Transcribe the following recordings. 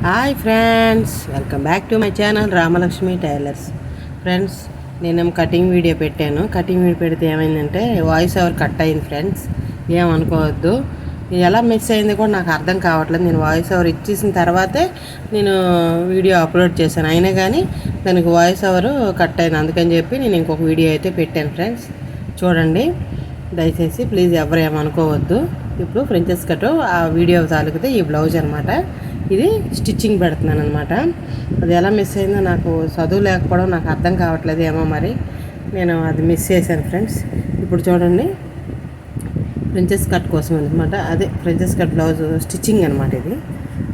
Hi friends, welcome back to my channel Ramalakshmi tailors. Friends, నేనేమో cutting video పెట్టాను. Cutting video పెడితే ఏమైందంటే voice over cut అయింది friends. ఏమనుకోవద్దు. ఇది ఎలా మిస్ అయింది కూడా నాకు అర్థం కావట్లేదు. నేను వాయిస్ ఓవర్ ఇచ్చేసిన తర్వాతే నేను వీడియో అప్లోడ్ చేశాను. అయినా కానీ దానికి వాయిస్ ఓవర్ కట్ అయింది. అందుకని చెప్పి నేను ఇంకొక వీడియో అయితే పెట్టాను ఫ్రెండ్స్. చూడండి దయచేసి, ప్లీజ్ ఎవరు ఏమనుకోవద్దు. ఇప్పుడు ఫ్రెంచెస్ కట్ ఆ వీడియో తాలూకుతే ఈ బ్లౌజ్ అనమాట. ఇది స్టిచ్చింగ్ పెడుతున్నాను అనమాట. అది ఎలా మిస్ అయిందో నాకు చదువు లేకపోవడం నాకు అర్థం కావట్లేదు ఏమో, మరి నేను అది మిస్ చేశాను ఫ్రెండ్స్. ఇప్పుడు చూడండి, ప్రిన్సెస్ కట్ కోసం అనమాట. అదే ప్రిన్సెస్ కట్ బ్లౌజ్ స్టిచ్చింగ్ అనమాట. ఇది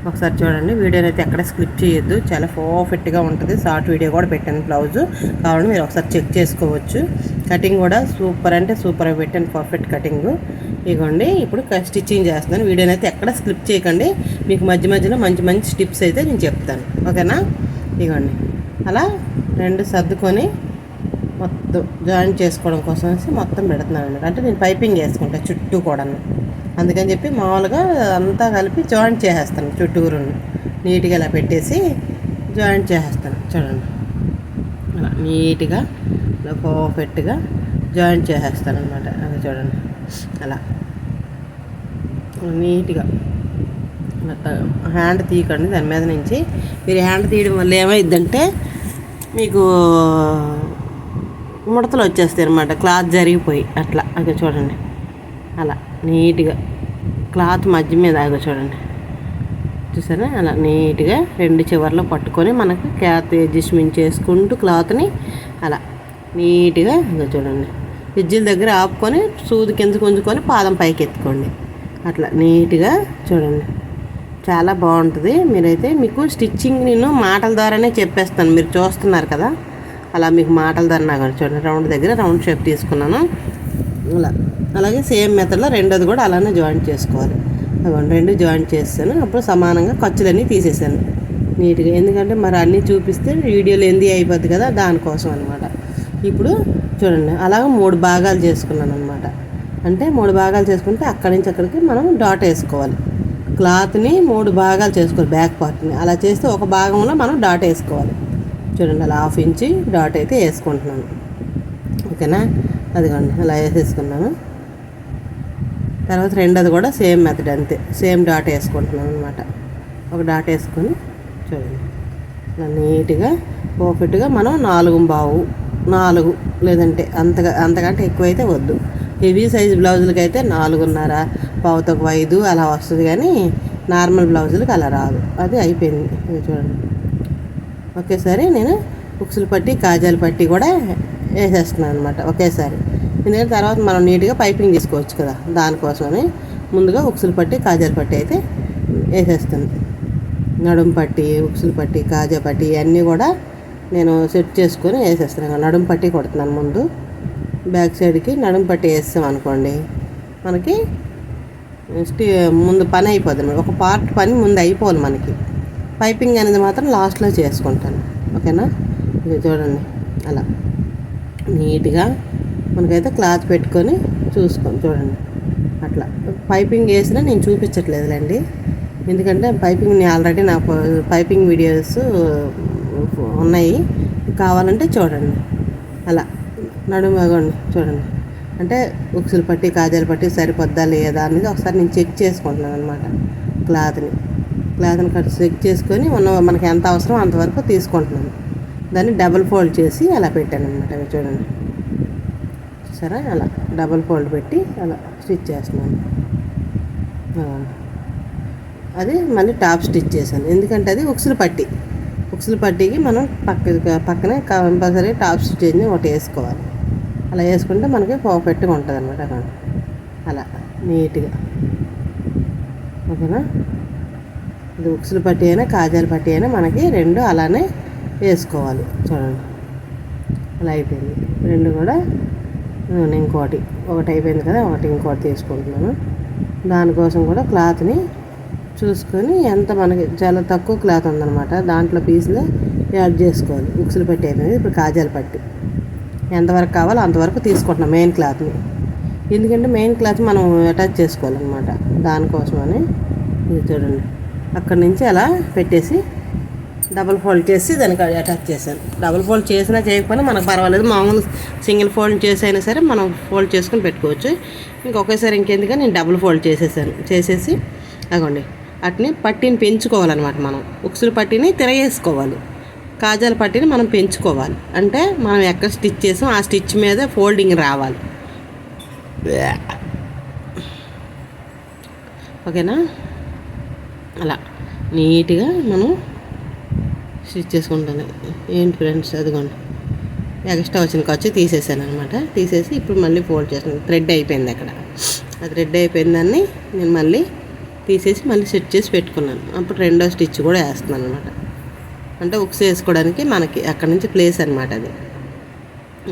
ఒకసారి చూడండి. వీడియోని అయితే ఎక్కడ స్కిప్ చేయొద్దు, చాలా పర్ఫెక్ట్గా ఉంటుంది. షార్ట్ వీడియో కూడా పెట్టాను బ్లౌజు, కావాలంటే మీరు ఒకసారి చెక్ చేసుకోవచ్చు. కటింగ్ కూడా సూపర్ అంటే సూపర్గా పెట్టాను, పర్ఫెక్ట్ కటింగ్. ఇగోండి, ఇప్పుడు స్టిచ్చింగ్ చేస్తున్నాను. వీడియోని అయితే ఎక్కడ స్కిప్ చేయకండి, మీకు మధ్య మధ్యలో మంచి మంచి టిప్స్ అయితే నేను చెప్తాను, ఓకేనా? ఇగోండి, అలా రెండు సర్దుకొని మొత్తం జాయిన్ చేసుకోవడం కోసం మొత్తం పెడుతున్నాను అనమాట. అంటే నేను పైపింగ్ చేసుకుంటాను చుట్టూ కూడా, అందుకని చెప్పి మామూలుగా అంతా కలిపి జాయింట్ చేసేస్తాను. చుట్టూరు నీట్గా ఇలా పెట్టేసి జాయింట్ చేసేస్తాను. చూడండి, అలా నీట్గా ఇలా పర్ఫెక్ట్గా జాయింట్ చేసేస్తాను అనమాట. అది చూడండి, అలా నీట్గా హ్యాండ్ తీయకండి దాని మీద నుంచి. మీరు హ్యాండ్ తీయడం వల్ల ఏమైందంటే మీకు ముడతలు వచ్చేస్తాయి అనమాట, క్లాత్ జరిగిపోయి అట్లా. అది చూడండి, అలా నీట్గా క్లాత్ మధ్య మీద ఆగ చూడండి, చూసారా? అలా నీట్గా రెండు చివర్లో పట్టుకొని మనకు క్లాత్ అడ్జస్ట్మెంట్ చేసుకుంటూ క్లాత్ని అలా నీట్గా ఇక చూడండి, ఎడ్జిల దగ్గర ఆపుకొని సూది కింద కొంచుకొని పాదం పైకి ఎత్తుకోండి. అట్లా నీట్గా చూడండి, చాలా బాగుంటుంది. మీరైతే మీకు స్టిచ్చింగ్ నేను మాటల ద్వారానే చెప్పేస్తాను, మీరు చూస్తున్నారు కదా. అలా మీకు మాటల ద్వారా నాకు చూడండి, రౌండ్ దగ్గర రౌండ్ షేప్ తీసుకున్నాను. అలా అలాగే సేమ్ మెథడ్లో రెండోది కూడా అలానే జాయింట్ చేసుకోవాలి. అదిగోండి, రెండు జాయింట్ చేస్తాను. అప్పుడు సమానంగా ఖర్చులన్నీ తీసేసాను నీట్గా, ఎందుకంటే మరి అన్నీ చూపిస్తే వీడియోలు ఎంది అయిపోద్ది కదా, దానికోసం అనమాట. ఇప్పుడు చూడండి, అలాగే 3 భాగాలు చేసుకున్నాను అనమాట. అంటే 3 భాగాలు చేసుకుంటే అక్కడి నుంచి అక్కడికి మనం డాట్ వేసుకోవాలి. క్లాత్ని 3 భాగాలు చేసుకోవాలి, బ్యాక్ పార్ట్ని. అలా చేస్తే ఒక భాగంలో మనం డాట్ వేసుకోవాలి. చూడండి, అలా 1/2 ఇంచ్ డాట్ అయితే వేసుకుంటున్నాను, ఓకేనా? అదిగోండి, అలా వేసేసుకున్నాను. తర్వాత రెండోది కూడా సేమ్ మెథడ్, అంతే, సేమ్ డాట్ వేసుకుంటున్నాను అనమాట. ఒక డాట్ వేసుకొని చూడండి, ఇలా నీట్గా పర్ఫెక్ట్గా మనం 4.25 లేదంటే అంతకంటే ఎక్కువైతే వద్దు. హెవీ సైజ్ బ్లౌజులకి అయితే 4.5, 4.25 అలా వస్తుంది, కానీ నార్మల్ బ్లౌజులకి అలా రాదు. అది అయిపోయింది. చూడండి, ఒకేసారి నేను ఉక్సులు పట్టి కాజాల పట్టి కూడా వేసేస్తున్నాను అనమాట ఒకేసారి. ఎందుకంటే తర్వాత మనం నీట్గా పైపింగ్ తీసుకోవచ్చు కదా, దానికోసమని ముందుగా ఉక్సులు పట్టి కాజాల పట్టి అయితే వేసేస్తాను. నడుము పట్టి, ఉక్సులు పట్టి, కాజా పట్టి ఇవన్నీ కూడా నేను సెట్ చేసుకొని వేసేస్తున్నాను. నడుము పట్టి కొడుతున్నాను ముందు. బ్యాక్ సైడ్కి నడుము పట్టి వేస్తాం అనుకోండి, మనకి ముందు పని అయిపోద్ది. ఒక పార్ట్ పని ముందు అయిపోవాలి మనకి. పైపింగ్ అనేది మాత్రం లాస్ట్లో చేసుకుంటాను, ఓకేనా? ఇది చూడండి, అలా నీట్గా మనకైతే క్లాత్ పెట్టుకొని చూసుకొని చూడండి. అట్లా పైపింగ్ వేసినా నేను చూపించట్లేదులేండి, ఎందుకంటే పైపింగ్ నేను ఆల్రెడీ నా పైపింగ్ వీడియోస్ ఉన్నాయి, కావాలంటే చూడండి. అలా నడుము అగోండి చూడండి, అంటే ఉక్సులు పట్టి కాజాలు పట్టి సరిపోద్దా లేదా అనేది ఒకసారి నేను చెక్ చేసుకుంటున్నాను అనమాట. క్లాత్ని చెక్ చేసుకొని మనకి ఎంత అవసరం అంతవరకు తీసుకుంటున్నాను. దాన్ని డబుల్ ఫోల్డ్ చేసి అలా పెట్టాను అనమాట. అవి చూడండి, సరే, అలా డబుల్ ఫోల్డ్ పెట్టి అలా స్టిచ్ చేస్తున్నాను. అది మళ్ళీ టాప్ స్టిచ్ చేశాను, ఎందుకంటే అది ఉక్సులు పట్టికి మనం పక్కనే కంపల్సరీ టాప్ స్టిచ్ ఒకటి వేసుకోవాలి. అలా వేసుకుంటే మనకి పర్ఫెక్ట్గా ఉంటుంది అనమాట. అలా నీట్గా, ఓకేనా? ఇది ఉక్సులు పట్టి అయినా కాజాల పట్టి అయినా మనకి రెండు అలానే వేసుకోవాలి. చూడండి, అలా అయిపోయింది. రెండు కూడా ఇంకోటి ఒకటి అయిపోయింది కదా, ఇంకోటి తీసుకుంటున్నాను. దానికోసం కూడా క్లాత్ని చూసుకొని ఎంత మనకి చాలా తక్కువ క్లాత్ ఉందన్నమాట, దాంట్లో పీసులు యాడ్ చేసుకోవాలి. ఉక్సులు పట్టి అయిపోయింది. ఇప్పుడు కాజాల పట్టి ఎంతవరకు కావాలో అంతవరకు తీసుకుంటున్నాం మెయిన్ క్లాత్ని, ఎందుకంటే మెయిన్ క్లాత్ మనం అటాచ్ చేసుకోవాలన్నమాట. దానికోసమని ఇది చూడండి, అక్కడి నుంచి అలా పెట్టేసి డబుల్ ఫోల్డ్ చేసి దానికి అటాచ్ చేశాను. డబుల్ ఫోల్డ్ చేసినా చేయకపోయినా మనకు పర్వాలేదు, మామూలు సింగిల్ ఫోల్డ్ చేసైనా సరే మనం ఫోల్డ్ చేసుకొని పెట్టుకోవచ్చు. ఇంకొకసారి ఇంకెందుకని నేను డబుల్ ఫోల్డ్ చేసేసి అగోండి వాటిని పట్టీని పెంచుకోవాలన్నమాట. మనం ఉక్సులు పట్టీని తిరగేసుకోవాలి, కాజాల పట్టీని మనం పెంచుకోవాలి. అంటే మనం ఎక్కడ స్టిచ్ చేసాం ఆ స్టిచ్ మీద ఫోల్డింగ్ రావాలి. ఓకేనా? అలా నీట్గా మనం స్టిచ్ చేసుకుంటాను. ఏంటి ఫ్రెండ్స్, అదిగోండి ఎక్స్ట్రా వచ్చిన ఖర్చు తీసేసాను అనమాట. తీసేసి ఇప్పుడు మళ్ళీ ఫోల్డ్ చేసాను. థ్రెడ్ అయిపోయింది అక్కడ, ఆ థ్రెడ్ అయిపోయిందాన్ని నేను మళ్ళీ తీసేసి మళ్ళీ సెట్ చేసి పెట్టుకున్నాను. అప్పుడు రెండో స్టిచ్ కూడా వేస్తున్నాను అనమాట. అంటే ఉక్స్ వేసుకోవడానికి మనకి అక్కడ నుంచి ప్లేస్ అనమాట అది.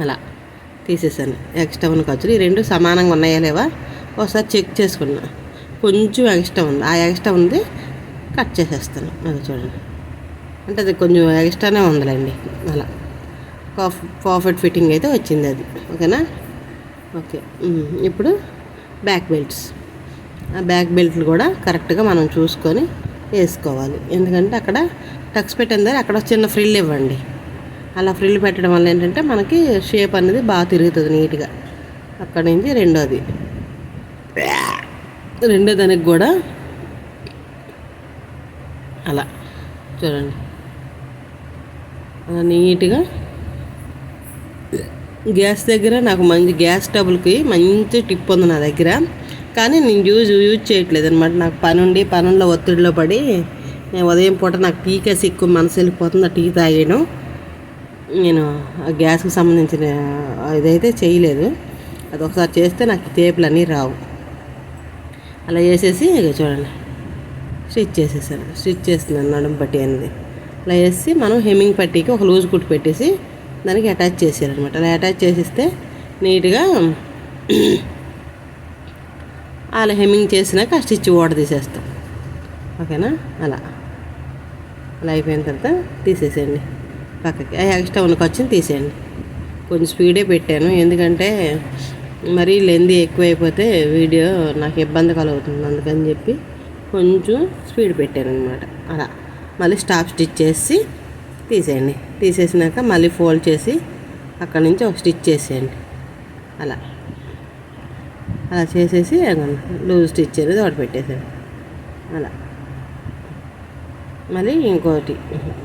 అలా తీసేసాను. ఎక్స్ట్రా ఉన్న ఖర్చులు ఈ రెండు సమానంగా ఉన్నాయా లేవా ఒకసారి చెక్ చేసుకున్నా. కొంచెం ఎక్స్ట్రా ఉంది, ఆ ఎక్స్ట్రా ఉంది కట్ చేసేస్తాను. అది చూడండి, అంటే అది కొంచెం ఎక్స్ట్రానే ఉందిలేండి. అలా పర్ఫెక్ట్ ఫిట్టింగ్ అయితే వచ్చింది అది. ఓకేనా? ఓకే. ఇప్పుడు బ్యాక్ బెల్ట్స్, ఆ బ్యాక్ బెల్ట్లు కూడా కరెక్ట్గా మనం చూసుకొని వేసుకోవాలి. ఎందుకంటే అక్కడ టక్స్ పెట్టిన దగ్గర అక్కడ చిన్న ఫ్రిల్ ఇవ్వండి. అలా ఫ్రిల్ పెట్టడం వల్ల ఏంటంటే మనకి షేప్ అనేది బాగా తిరుగుతుంది నీట్గా. అక్కడి నుంచి రెండో దానికి కూడా అలా చూడండి, అలా నీట్గా గ్యాస్ దగ్గర నాకు మంచి గ్యాస్ స్టవ్కి మంచి టిప్ ఉంది నా దగ్గర, కానీ నేను యూజ్ చేయట్లేదు అనమాట. నాకు పనుల్లో ఒత్తిడిలో పడి నేను ఉదయం పూట నాకు టీ కేసి ఎక్కువ మనసు వెళ్ళిపోతుంది. ఆ టీ తాగేయడం, నేను ఆ గ్యాస్కి సంబంధించిన ఇదైతే చేయలేదు. అది ఒకసారి చేస్తే నాకు టేపులు అన్నీ రావు. అలా చేసేసి ఇక చూడండి స్టిచ్ చేసేసాను. స్టిచ్ చేస్తున్నాను నడుము పట్టి అనేది. అలా వేసి మనం హెమ్మింగ్ పట్టీకి ఒక లూజ్ కుట్టు పెట్టేసి దానికి అటాచ్ చేసేయాలన్నమాట. అలా అటాచ్ చేసిస్తే నీట్గా అలా హెమ్మింగ్ చేసినాక ఆ స్టిచ్ ఓడ తీసేస్తాం. ఓకేనా? అలా అయిపోయిన తర్వాత తీసేసేయండి పక్కకి. ఆ ఎక్స్ట్రా ఉన్న ఖర్చుని తీసేయండి. కొంచెం స్పీడే పెట్టాను, ఎందుకంటే మరీ లెంది ఎక్కువైపోతే వీడియో నాకు ఇబ్బంది కలుగుతుంది, అందుకని చెప్పి కొంచెం స్పీడ్ పెట్టాను అనమాట. అలా మళ్ళీ స్టాప్ స్టిచ్ చేసి తీసేయండి. తీసేసినాక మళ్ళీ ఫోల్డ్ చేసి అక్కడి నుంచి ఒక స్టిచ్ చేసేయండి. అలా చేసేసి లూజ్ స్టిచ్ అనేది ఒకటి పెట్టేసాను. అలా మళ్ళీ ఇంకోటి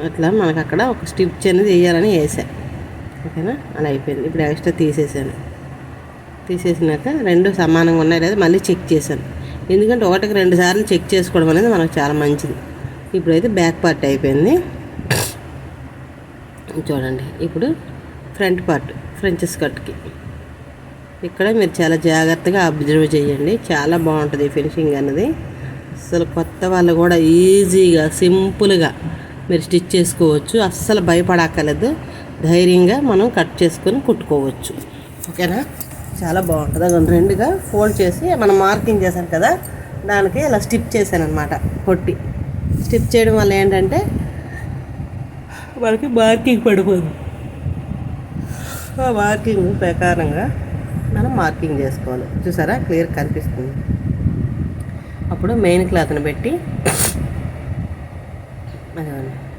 అట్లా మనకు అక్కడ ఒక స్టిచ్ అనేది వేయాలని వేసాను. ఓకేనా? అలా అయిపోయింది. ఇప్పుడు ఎక్స్ట్రా తీసేసినాక రెండు సమానంగా ఉన్నాయి లేదా మళ్ళీ చెక్ చేశాను. ఎందుకంటే ఒకటికి 2 సార్లు చెక్ చేసుకోవడం అనేది మనకు చాలా మంచిది. ఇప్పుడైతే బ్యాక్ పార్ట్ అయిపోయింది చూడండి. ఇప్పుడు ఫ్రంట్ పార్ట్ ఫ్రెంచెస్ కట్కి ఇక్కడ మీరు చాలా జాగ్రత్తగా అబ్జర్వ్ చేయండి. చాలా బాగుంటుంది ఫినిషింగ్ అన్నది. అస్సలు కొత్త వాళ్ళు కూడా ఈజీగా సింపుల్గా మీరు స్టిచ్ చేసుకోవచ్చు. అస్సలు భయపడక్కర్లేదు, ధైర్యంగా మనం కట్ చేసుకొని కుట్టుకోవచ్చు. ఓకేనా? చాలా బాగుంటుంది. అది రెండుగా ఫోల్డ్ చేసి మనం మార్కింగ్ చేశాం కదా, దానికి ఇలా స్టిప్ చేశాను అనమాట. కొట్టి స్టిప్ చేయడం వల్ల ఏంటంటే మనకి మార్కింగ్ పడిపోదు. ఆ మార్కింగ్ ప్రకారంగా మనం మార్కింగ్ చేసుకోవాలి. చూసారా, క్లియర్ కనిపిస్తుంది. అప్పుడు మెయిన్ క్లాత్ని పెట్టి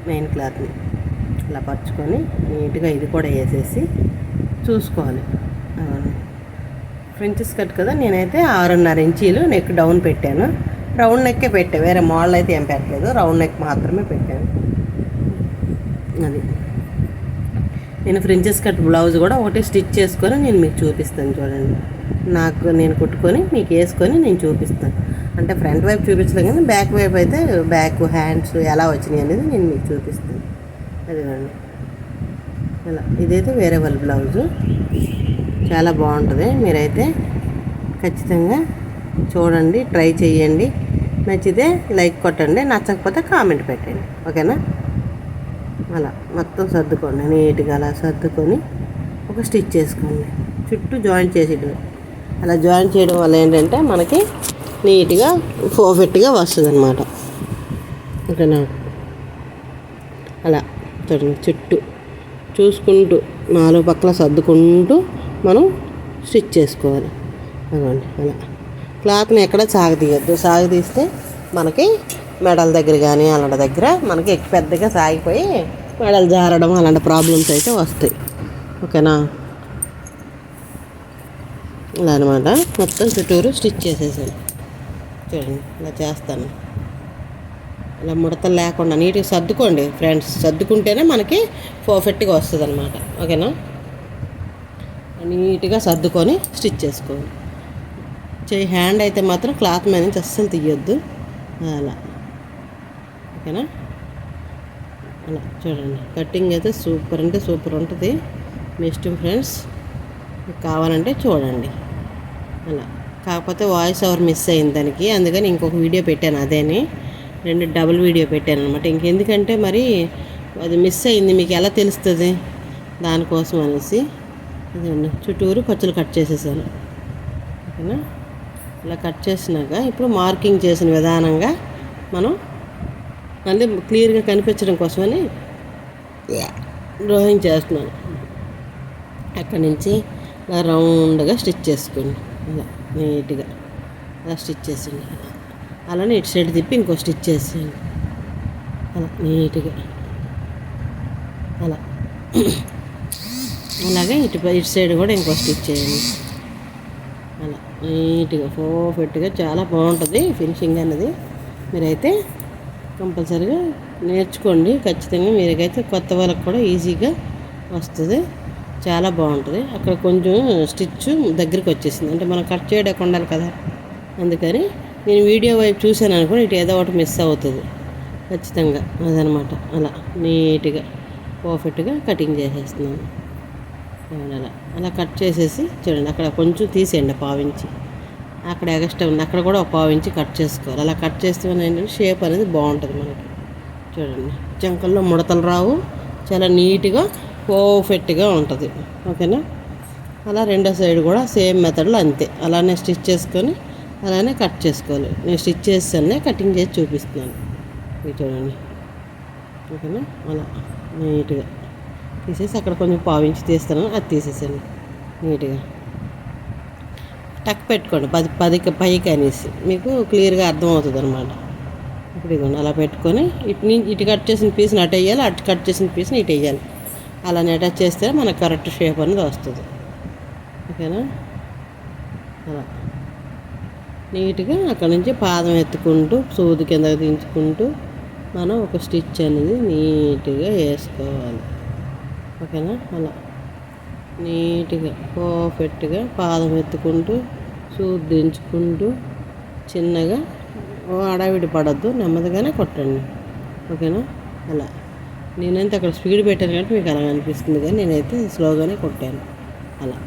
మెయిన్ క్లాత్ని ఇలా పరుచుకొని నీట్గా ఇది కూడా వేసేసి చూసుకోవాలి. ఫ్రెంచెస్ కట్ కదా, నేనైతే 6.5 ఇంచీలు నెక్ డౌన్ పెట్టాను. రౌండ్ నెక్కే పెట్టాను, వేరే మోడల్ అయితే ఏం పెట్టలేదు, రౌండ్ నెక్ మాత్రమే పెట్టాను. అది నేను ఫ్రెంచెస్ కట్ బ్లౌజ్ కూడా ఒకటి స్టిచ్ చేసుకొని నేను మీకు చూపిస్తాను. చూడండి, నేను కుట్టుకొని మీకు వేసుకొని నేను చూపిస్తాను. అంటే ఫ్రంట్ వైపు చూపించలేదు కానీ బ్యాక్ వైపు అయితే బ్యాక్ హ్యాండ్స్ ఎలా వచ్చినాయి అనేది నేను మీకు చూపిస్తాను. అదిగోండి అలా. ఇదైతే వేరే వాళ్ళ బ్లౌజు, చాలా బాగుంటుంది. మీరైతే ఖచ్చితంగా చూడండి, ట్రై చేయండి. నచ్చితే లైక్ కొట్టండి, నచ్చకపోతే కామెంట్ పెట్టండి. ఓకేనా? అలా మొత్తం సర్దుకోండి, నీట్గా అలా సర్దుకొని ఒక స్టిచ్ చేసుకోండి. చుట్టూ జాయింట్ చేసేయడం. అలా జాయింట్ చేయడం వల్ల ఏంటంటే మనకి నీట్గా పర్ఫెక్ట్గా వస్తుంది అన్నమాట. ఓకేనా? అలా చూడండి, చుట్టూ చూసుకుంటూ 4 పక్కల సర్దుకుంటూ మనం స్టిచ్ చేసుకోవాలి. అదండి అలా. క్లాత్ని ఎక్కడ సాగదీయద్దు, సాగదీస్తే మనకి మెడల దగ్గర కానీ అలాంటి దగ్గర మనకి పెద్దగా సాగిపోయి మెడలు జారడం అలాంటి ప్రాబ్లమ్స్ అయితే వస్తాయి. ఓకేనా? ఇలా అనమాట. మొత్తం చుట్టూరు స్టిచ్ చేసేసాను. చూడండి ఇలా చేస్తాను. ఇలా ముడతలు లేకుండా నీట్గా సర్దుకోండి ఫ్రెండ్స్. సర్దుకుంటేనే మనకి పర్ఫెక్ట్గా వస్తుంది అనమాట. ఓకేనా? నీట్గా సర్దుకొని స్టిచ్ చేసుకోండి. హ్యాండ్ అయితే మాత్రం క్లాత్ మీద నుంచి అస్సలు తీయొద్దు. అలా. ఓకేనా? అలా చూడండి. కటింగ్ అయితే సూపర్ అంటే సూపర్ ఉంటుంది. మీ ఇష్టం ఫ్రెండ్స్. మీకు కావాలంటే చూడండి. అలా. కాకపోతే వాయిస్ ఓవర్ మిస్ అయింది దానికి, అందుకని ఇంకొక వీడియో పెట్టాను. అదేని 2 డబుల్ వీడియో పెట్టాను అనమాట. ఇంకెందుకంటే మరి అది మిస్ అయింది, మీకు ఎలా తెలుస్తుంది దానికోసం అనేసి. అదండి చుట్టూరు ఖర్చులు కట్ చేసేసాను. ఓకేనా? ఇలా కట్ చేసినాక ఇప్పుడు మార్కింగ్ చేసిన విధానంగా మనం మళ్ళీ క్లియర్గా కనిపించడం కోసమని డ్రాయింగ్ చేస్తున్నాను. అక్కడి నుంచి ఇలా రౌండ్గా స్టిచ్ చేసుకోండి. అలా నీట్గా అలా స్టిచ్ చేసేయండి. అలానే ఇటు సైడ్ తిప్పి ఇంకో స్టిచ్ చేసేయండి. అలా నీట్గా అలా. అలాగే ఇటు సైడ్ కూడా ఇంకో స్టిచ్ చేయండి. అలా నీట్గా పర్ఫెక్ట్గా చాలా బాగుంటుంది ఫినిషింగ్ అన్నది. మీరైతే కంపల్సరీగా నేర్చుకోండి ఖచ్చితంగా. మీరైతే కొత్త వాళ్ళకి కూడా ఈజీగా వస్తుంది. చాలా బాగుంటుంది. అక్కడ కొంచెం స్టిచ్ దగ్గరికి వచ్చేసింది, అంటే మనం కట్ చేయడానికి ఉండాలి కదా, అందుకని నేను వీడియో వైపు చూశాను అనుకోండి, ఇటు ఏదో ఒకటి మిస్ అవుతుంది ఖచ్చితంగా. అదనమాట. అలా నీట్గా పర్ఫెక్ట్గా కటింగ్ చేసేస్తున్నాను. అలా అలా కట్ చేసేసి చూడండి. అక్కడ కొంచెం తీసేయండి పావించి, అక్కడ ఎగస్ట్రా ఉంది అక్కడ కూడా ఒక పావించి కట్ చేసుకోవాలి. అలా కట్ చేస్తే ఏంటంటే షేప్ అనేది బాగుంటుంది మనకి. చూడండి చంకల్లో ముడతలు రావు, చాలా నీట్గా పర్ఫెక్ట్గా ఉంటుంది. ఓకేనా? అలా రెండో సైడ్ కూడా సేమ్ మెథడ్లో అంతే, అలానే స్టిచ్ చేసుకొని అలానే కట్ చేసుకోవాలి. నేను స్టిచ్ చేస్తానే కటింగ్ చేసి చూపిస్తున్నాను. ఇది చూడండి. ఓకేనా? అలా నీట్గా తీసేసి అక్కడ కొంచెం పావించి తీస్తాను, అది తీసేసాను నీట్గా. టక్ పెట్టుకోండి 10 పైకి అనేసి మీకు క్లియర్గా అర్థమవుతుంది అనమాట. ఇప్పుడు ఇదిగోండి అలా పెట్టుకొని ఇటు కట్ చేసిన పీస్ని అటు వేయాలి, అటు కట్ చేసిన పీస్ని ఇటు వేయాలి. అలానే అటాచ్ చేస్తే మనకు కరెక్ట్ షేప్ అనేది వస్తుంది. ఓకేనా? అలా నీట్గా అక్కడ నుంచి పాదం ఎత్తుకుంటూ సూది కిందకి దించుకుంటూ మనం ఒక స్టిచ్ అనేది నీట్గా వేసుకోవాలి. ఓకేనా? అలా నీట్గా పర్ఫెక్ట్గా పాదం ఎత్తుకుంటూ సూది దించుకుంటూ చిన్నగా అడావిడి పడద్దు, నెమ్మదిగానే కొట్టండి. ఓకేనా? అలా నేనైతే అక్కడ స్పీడ్ పెట్టాను కాబట్టి మీకు అలా అనిపిస్తుంది, కానీ నేనైతే స్లోగానే కొట్టాను. అలా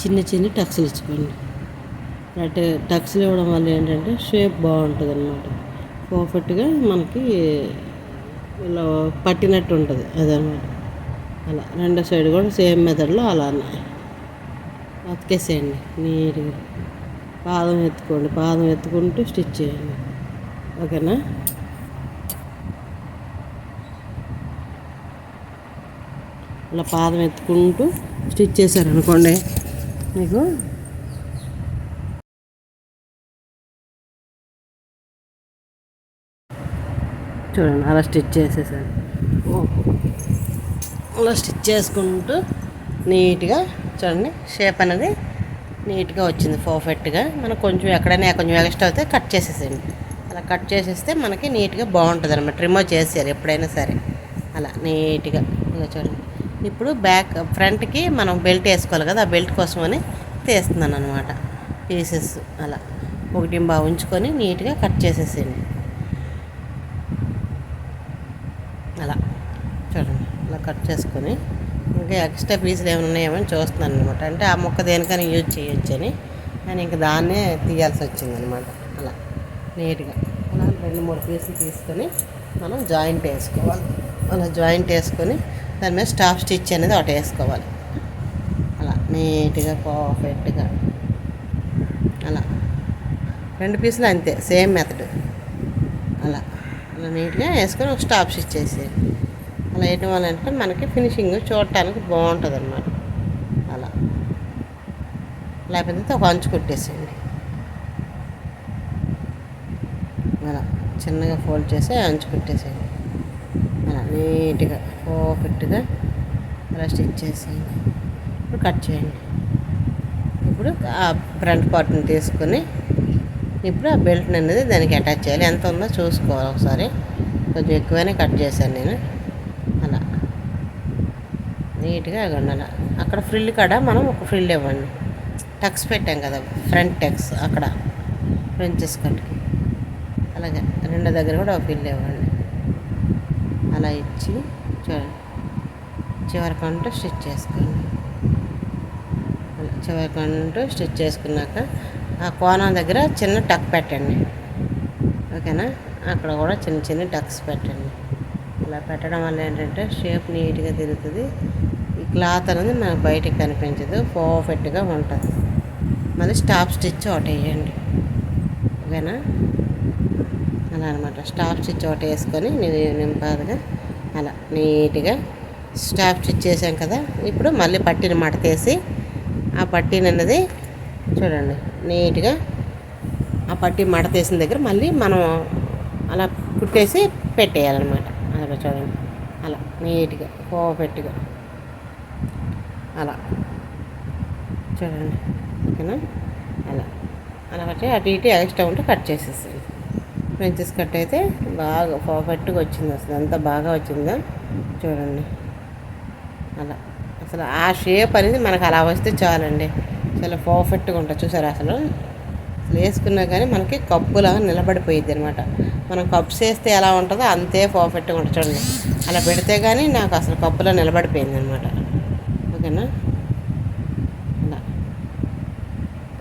చిన్న టక్స్లు ఇచ్చుకోండి. అంటే టక్స్లు ఇవ్వడం వల్ల ఏంటంటే షేప్ బాగుంటుంది అన్నమాట. పర్ఫెక్ట్గా మనకి ఇలా పట్టినట్టు ఉంటుంది అదనమాట. అలా రెండో సైడ్ కూడా సేమ్ మెథడ్లో అలానే అతికేసేయండి నీట్గా. పాదం ఎత్తుకోండి, పాదం ఎత్తుకుంటూ స్టిచ్ చేయండి. ఓకేనా? ఇలా పాదం ఎత్తుకుంటూ స్టిచ్ చేశారనుకోండి మీకు చూడండి అలా స్టిచ్ చేసేసాను. అలా స్టిచ్ చేసుకుంటూ నీట్గా చూడండి షేప్ అనేది నీట్గా వచ్చింది పర్ఫెక్ట్గా. మనకు కొంచెం ఎక్కడైనా కొంచెం ఎక్స్ట్రా అయితే కట్ చేసేసేయండి. అలా కట్ చేసేస్తే మనకి నీట్గా బాగుంటుంది అనమాట. రిమూవ్ చేసేయాలి ఎప్పుడైనా సరే. అలా నీట్గా ఇలా చూడండి. ఇప్పుడు ఫ్రంట్కి మనం బెల్ట్ వేసుకోవాలి కదా, ఆ బెల్ట్ కోసమని తీస్తున్నాను అనమాట పీసెస్. అలా 1.5 ఉంచుకొని నీట్గా కట్ చేసేసేయండి. అలా చూడండి అలా కట్ చేసుకొని ఇంకా ఎక్స్ట్రా పీసులు ఏమైనా ఉన్నాయేమో చూస్తున్నాను అనమాట. అంటే ఆ మొక్క దేనికైనా యూజ్ చేయొచ్చు అని నేను ఇంకా దాన్నే తీయాల్సి వచ్చింది అనమాట. అలా నీట్గా అలా 2-3 పీసులు తీసుకొని మనం జాయింట్ వేసుకోవాలి. అలా జాయింట్ వేసుకొని దాని మీద స్టాప్ స్టిచ్ అనేది ఒకటి వేసుకోవాలి. అలా నీట్గా పర్ఫెక్ట్గా అలా 2 పీసులు అంతే సేమ్ మెథడ్. అలా అలా నీట్గా వేసుకొని ఒక స్టాప్ స్టిచ్ చేసేయాలి. అలా వేయడం వల్ల అంటే మనకి ఫినిషింగ్ చూడటానికి బాగుంటుంది అన్నమాట. అలా లేకపోతే ఒక అంచు కొట్టేసేయండి. చిన్నగా ఫోల్డ్ చేసి అంచు పెట్టేసేయండి. అలా నీట్గా పర్ఫెక్ట్గా అలా స్టిచ్ చేసేయండి. ఇప్పుడు కట్ చేయండి. ఇప్పుడు ఆ ఫ్రంట్ పార్ట్ని తీసుకొని ఇప్పుడు ఆ బెల్ట్ని అనేది దానికి అటాచ్ చేయాలి. ఎంత ఉందో చూసుకోవాలి ఒకసారి. కొంచెం ఎక్కువనే కట్ చేశాను నేను. అలా నీట్గా అలా అక్కడ ఫ్రిల్ కాడ మనం ఒక ఫ్రిల్ ఇవ్వండి. టక్స్ పెట్టాం కదా, ఫ్రంట్ టక్స్ అక్కడ ఫ్రెంచెస్ కట్కి అలాగే రెండో దగ్గర కూడా ఒక ఫ్రిల్ ఇవ్వండి. అలా ఇచ్చి చూడండి చివరికంటూ స్టిచ్ చేసుకోండి. చివరికంటూ స్టిచ్ చేసుకున్నాక ఆ కోణం దగ్గర చిన్న టక్ పెట్టండి. ఓకేనా, అక్కడ కూడా చిన్న చిన్న టక్స్ పెట్టండి. ఇలా పెట్టడం వల్ల ఏంటంటే షేప్ నీట్గా తిరుగుతుంది. ఈ క్లాత్ అనేది మనకు బయటికి కనిపించదు, పర్ఫెక్ట్గా ఉంటుంది. మళ్ళీ స్టాప్ స్టిచ్ ఒకటి వేయండి. ఓకేనా, అలా అనమాట. స్టాప్ స్టిచ్ ఒకటి వేసుకొని నింపాదిగా అలా నీట్గా స్టాప్ స్టిచ్ చేసాం కదా. ఇప్పుడు మళ్ళీ పట్టీని మడతేసి ఆ పట్టీని అన్నది చూడండి నీట్గా ఆ పట్టీ మడతేసిన దగ్గర మళ్ళీ మనం అలా కుట్టేసి పెట్టేయాలన్నమాట. అలా చూడండి అలా నీట్గా పర్ఫెక్ట్గా అలా చూడండి. ఓకేనా, అలా అలా కట్టి అటు ఇటు ఎక్స్ట్రా ఉంటే కట్ చేసేసాను. ఫ్రెంచెస్ కట్ అయితే బాగా పర్ఫెక్ట్గా వచ్చింది. అసలు ఎంత బాగా వచ్చిందో చూడండి. అలా అసలు ఆ షేప్ అనేది మనకు అలా వస్తే చాలండి, చాలా పర్ఫెక్ట్గా ఉంటుంది. చూసారా అసలు వేసుకున్నా కానీ మనకి కప్పులా నిలబడిపోయిద్ది అనమాట. మనం కప్స్ వేస్తే ఎలా ఉంటుందో అంతే పర్ఫెక్ట్గా ఉంటుంది. చూడండి అలా పెడితే కానీ నాకు అసలు కప్పులా నిలబడిపోయింది అనమాట. ఓకేనా, అలా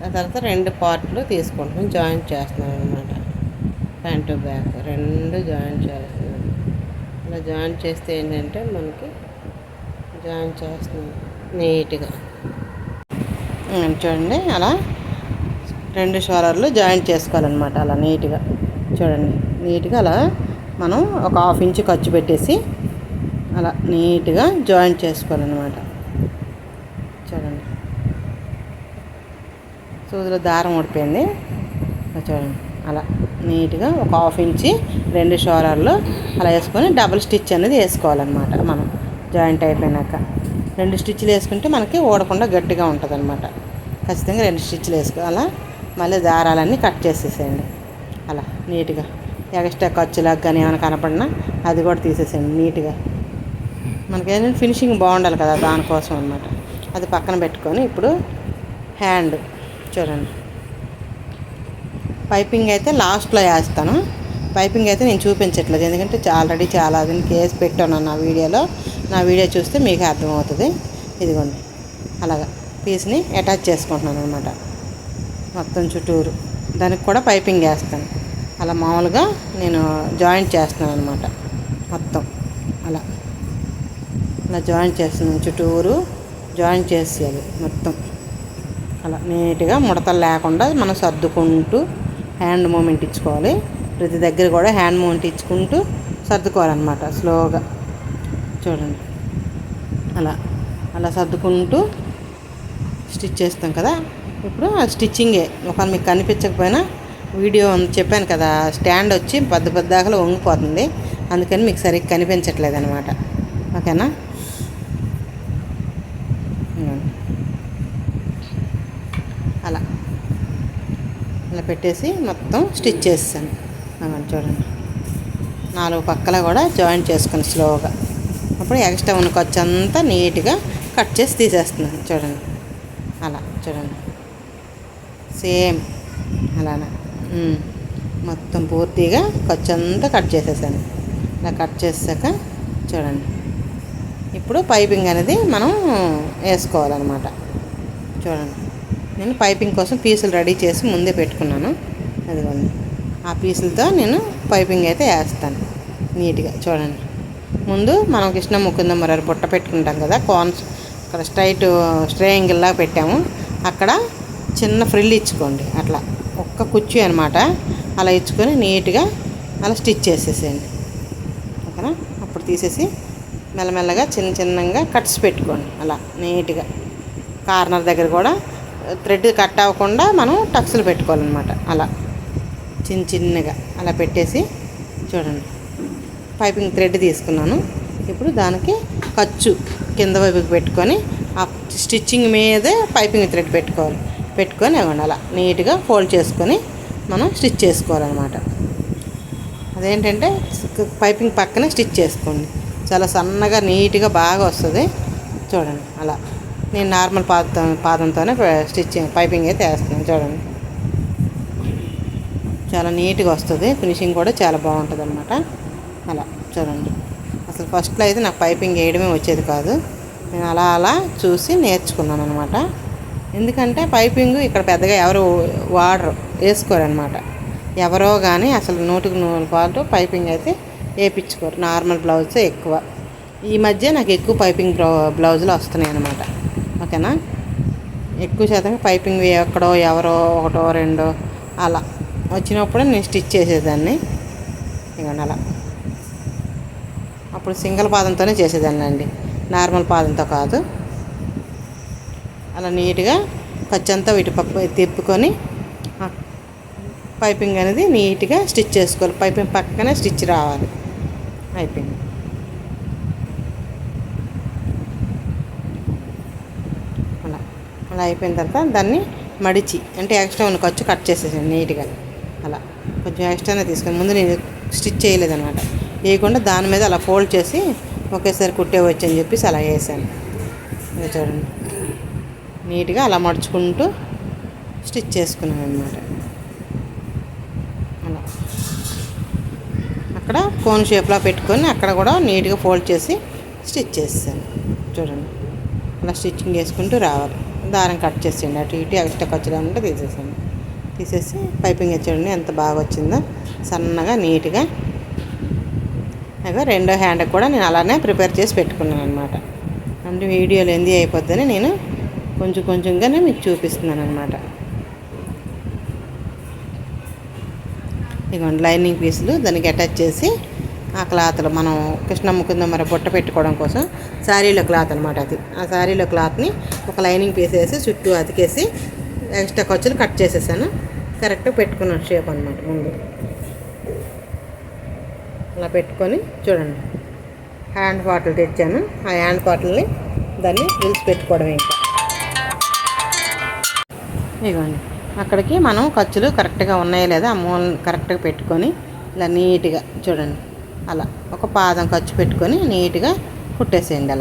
ఆ తర్వాత రెండు పార్ట్లు తీసుకుంటాం, జాయింట్ చేస్తున్నాను అనమాట. ఫ్రంట్ బ్యాక్ రెండు జాయింట్ చేస్తున్నాను. అలా జాయింట్ చేస్తే ఏంటంటే మనకి జాయింట్ చేస్తున్నాను నీట్గా. చూడండి అలా రెండు షోలర్లు జాయింట్ చేసుకోవాలన్నమాట. అలా నీట్గా చూడండి, నీట్గా అలా మనం ఒక 1/2 ఇంచు ఖర్చు పెట్టేసి అలా నీట్గా జాయింట్ చేసుకోవాలన్నమాట. చూడండి సూదిలో దారం ఊడిపోయింది చూడండి. అలా నీట్గా ఒక 1/2 ఇంచి రెండు షోలర్లు అలా వేసుకొని డబుల్ స్టిచ్ అనేది వేసుకోవాలన్నమాట. మనం జాయింట్ అయిపోయినాక 2 స్టిచ్లు వేసుకుంటే మనకి ఊడకుండా గట్టిగా ఉంటుంది అనమాట. ఖచ్చితంగా 2 స్టిచ్లు వేసుకోవాలా. మళ్ళీ దారాలన్నీ కట్ చేసేసేయండి. అలా నీట్గా ఎక్స్ట్రా ఖర్చులకు కానీ ఏమైనా కనపడినా అది కూడా తీసేసేయండి నీట్గా. మనకేంటంటే ఫినిషింగ్ బాగుండాలి కదా, దానికోసం అనమాట. అది పక్కన పెట్టుకొని ఇప్పుడు హ్యాండ్ చూడండి. పైపింగ్ అయితే లాస్ట్లో వేస్తాను. పైపింగ్ అయితే నేను చూపించట్లేదు, ఎందుకంటే ఆల్రెడీ చాలా దీనికి వేసి పెట్టాను నా వీడియోలో. నా వీడియో చూస్తే మీకు అర్థమవుతుంది. ఇదిగోండి అలాగా పీస్ని అటాచ్ చేసుకుంటున్నాను అనమాట మొత్తం చుట్టూరు. దానికి కూడా పైపింగ్ వేస్తాను. అలా మామూలుగా నేను జాయింట్ చేస్తున్నాను అనమాట మొత్తం. అలా అలా జాయింట్ చేస్తున్నాను, చుట్టూరు జాయింట్ చేసేయాలి మొత్తం. అలా నీట్గా ముడతలు లేకుండా మనం సర్దుకుంటూ హ్యాండ్ మూమెంట్ ఇచ్చుకోవాలి. ప్రతి దగ్గర కూడా హ్యాండ్ మూమెంట్ ఇచ్చుకుంటూ సర్దుకోవాలన్నమాట స్లోగా. చూడండి అలా అలా సర్దుకుంటూ స్టిచ్ చేస్తాం కదా. ఇప్పుడు ఆ స్టిచ్చింగే ఒక మీకు కనిపించకపోయినా వీడియో చెప్పాను కదా, స్టాండ్ వచ్చి పెద్దగా వంగిపోతుంది, అందుకని మీకు సరిగ్గా కనిపించట్లేదు అనమాట. ఓకేనా, అలా అలా పెట్టేసి మొత్తం స్టిచ్ చేస్తాను. చూడండి 4 పక్కల కూడా జాయింట్ చేసుకుని స్లోగా. అప్పుడు ఎక్స్ట్రా ఉన్న ఖర్చు అంతా నీట్గా కట్ చేసి తీసేస్తున్నాను. చూడండి అలా చూడండి సేమ్ అలానే మొత్తం పూర్తిగా ఖర్చు అంతా కట్ చేసేసాను. ఇలా కట్ చేసాక చూడండి ఇప్పుడు పైపింగ్ అనేది మనం వేసుకోవాలన్నమాట. చూడండి నేను పైపింగ్ కోసం పీసులు రెడీ చేసి ముందే పెట్టుకున్నాను. అదిగోండి ఆ పీసులతో నేను పైపింగ్ అయితే వేస్తాను నీట్గా. చూడండి ముందు మనం కృష్ణ ముకుంద మురారి బుట్ట పెట్టుకుంటాం కదా, కోన్స్ అక్కడ స్ట్రేయింగిల్లా పెట్టాము, అక్కడ చిన్న ఫ్రిల్ ఇచ్చుకోండి. అట్లా ఒక్క కుర్చీ అనమాట. అలా ఇచ్చుకొని నీట్గా అలా స్టిచ్ చేసేసేయండి. ఓకేనా, అప్పుడు తీసేసి మెల్లమెల్లగా చిన్నగా కట్స్ పెట్టుకోండి. అలా నీట్గా కార్నర్ దగ్గర కూడా థ్రెడ్ కట్ అవ్వకుండా మనం టక్స్లు పెట్టుకోవాలన్నమాట. అలా చిన్నగా అలా పెట్టేసి చూడండి పైపింగ్ థ్రెడ్ తీసుకున్నాను. ఇప్పుడు దానికి ఖర్చు కింద వైపుకి పెట్టుకొని ఆ స్టిచ్చింగ్ మీదే పైపింగ్ థ్రెడ్ పెట్టుకొని ఇవ్వండి. అలా నీట్గా ఫోల్డ్ చేసుకొని మనం స్టిచ్ చేసుకోవాలన్నమాట. అదేంటంటే పైపింగ్ పక్కనే స్టిచ్ చేసుకోండి. చాలా సన్నగా నీట్గా బాగా వస్తుంది. చూడండి అలా నేను నార్మల్ పాదంతోనే పైపింగ్ అయితే వేస్తున్నాను. చూడండి చాలా నీట్గా వస్తుంది. ఫినిషింగ్ కూడా చాలా బాగుంటుంది అన్నమాట. అలా చూడండి. అసలు ఫస్ట్లో అయితే నాకు పైపింగ్ వేయడమే వచ్చేది కాదు. నేను అలా చూసి నేర్చుకున్నాను అనమాట. ఎందుకంటే పైపింగ్ ఇక్కడ పెద్దగా ఎవరు వేసుకోరనమాట. ఎవరో కానీ అసలు 100% పైపింగ్ అయితే వేయించుకోరు. నార్మల్ బ్లౌజ్ ఎక్కువ. ఈ మధ్య నాకు ఎక్కువ పైపింగ్ బ్లౌజులు వస్తున్నాయి అన్నమాట. ఓకేనా. ఎక్కువ శాతం పైపింగ్ ఎక్కడో ఎవరో ఒకటో రెండో అలా వచ్చినప్పుడు నేను స్టిచ్ చేసేదాన్ని. ఇవ్వండి అలా. అప్పుడు సింగిల్ పాదంతోనే చేసేదాన్ని అండి, నార్మల్ పాదంతో కాదు. అలా నీట్గా ఖర్చంతా వీటి తిప్పుకొని పైపింగ్ అనేది నీట్గా స్టిచ్ చేసుకోవాలి. పైపింగ్ పక్కనే స్టిచ్ రావాలి. అయిపోయింది. అలా అయిపోయిన తర్వాత దాన్ని మడిచి అంటే ఎక్స్ట్రా ఉన్న ఖర్చు కట్ చేసేసాను నీట్గా. అలా కొంచెం ఎక్స్ట్రానే తీసుకొని ముందు నేను స్టిచ్ చేయలేదన్నమాట. వేయకుండా దాని మీద అలా ఫోల్డ్ చేసి ఒకేసారి కుట్టేవచ్చు అని చెప్పేసి అలా వేసాను. చూడండి నీట్గా అలా మడుచుకుంటూ స్టిచ్ చేసుకున్నాను అనమాట. అలా అక్కడ కోన్ షేప్లో పెట్టుకొని అక్కడ కూడా నీట్గా ఫోల్డ్ చేసి స్టిచ్ చేసాను. చూడండి అలా స్టిచ్చింగ్ చేసుకుంటూ రావాలి. దారం కట్ చేసేయండి. అటు ఇటు ఎక్స్ట్రా ఖర్చులు ఉంటే తీసేసి పైపింగ్ చూడండి ఎంత బాగా వచ్చిందో, సన్నగా నీట్గా. రెండో హ్యాండ్కి కూడా నేను అలానే ప్రిపేర్ చేసి పెట్టుకున్నాను అనమాట. అంటే వీడియోలో ఎంది అయిపోద్దని నేను కొంచెంగానే మీకు చూపిస్తున్నాను అనమాట. ఇదిగోండి లైనింగ్ పీసులు దానికి అటాచ్ చేసి ఆ క్లాత్లో మనం కృష్ణమ్మ కింద మరి బుట్ట పెట్టుకోవడం కోసం శారీలో క్లాత్ అనమాట అది. ఆ శారీలో క్లాత్ని ఒక లైనింగ్ పీస్ వేసి చుట్టూ అతికేసి ఎక్స్ట్రా ఖర్చులు కట్ చేసేసాను. కరెక్ట్గా పెట్టుకున్నాను షేప్ అనమాట. ముందు అలా పెట్టుకొని చూడండి హ్యాండ్ పార్ట్లు తెచ్చాను. ఆ హ్యాండ్ పార్ట్లని దాన్ని ఫ్రిల్స్ పెట్టుకోవడమే. ఇంకా ఇదిగోండి అక్కడికి మనం ఖర్చులు కరెక్ట్గా ఉన్నాయో లేదా ఆ మూల కరెక్ట్గా పెట్టుకొని ఇలా నీట్గా చూడండి అలా ఒక పాదం ఖర్చు పెట్టుకొని నీట్గా కుట్టేసేయండి.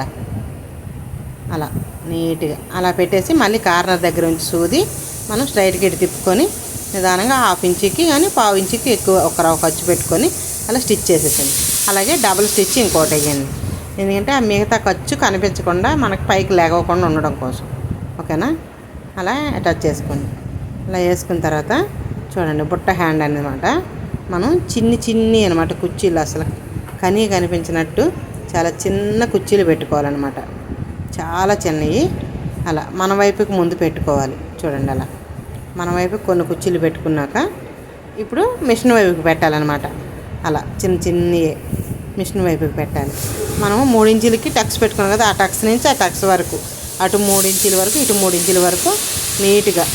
అలా నీట్గా అలా పెట్టేసి మళ్ళీ కార్నర్ దగ్గర నుంచి సూది మనం స్ట్రైట్గా ఇటు తిప్పుకొని నిదానంగా 1/2 ఇంచుకి కానీ 1/4 ఇంచుకి ఎక్కువ ఒక రవ్వ ఖర్చు పెట్టుకొని అలా స్టిచ్ చేసేసండి. అలాగే డబుల్ స్టిచ్ ఇంకోటి వేయండి. ఎందుకంటే ఆ మిగతా ఖర్చు కనిపించకుండా మనకి పైకి లేగకుండా ఉండడం కోసం. ఓకేనా. అలా అటాచ్ చేసుకోండి. అలా వేసుకున్న తర్వాత చూడండి బుట్ట హ్యాండ్ అన్నమాట. మనం చిన్ని అనమాట కుర్చీలు, అసలు కనిపించినట్టు చాలా చిన్న కుర్చీలు పెట్టుకోవాలన్నమాట. చాలా చిన్నవి. అలా మన వైపుకి ముందు పెట్టుకోవాలి. చూడండి అలా మన వైపు కొన్ని కుర్చీలు పెట్టుకున్నాక ఇప్పుడు మిషన్ వైపుకి పెట్టాలన్నమాట. అలా చిన్ని మిషన్ వైపుకి పెట్టాలి. మనము 3 ఇంచులకి టక్స్ పెట్టుకున్నాం కదా, ఆ టక్స్ నుంచి ఆ టక్స్ వరకు అటు 3 ఇంచుల వరకు ఇటు 3 ఇంచుల వరకు నీట్గా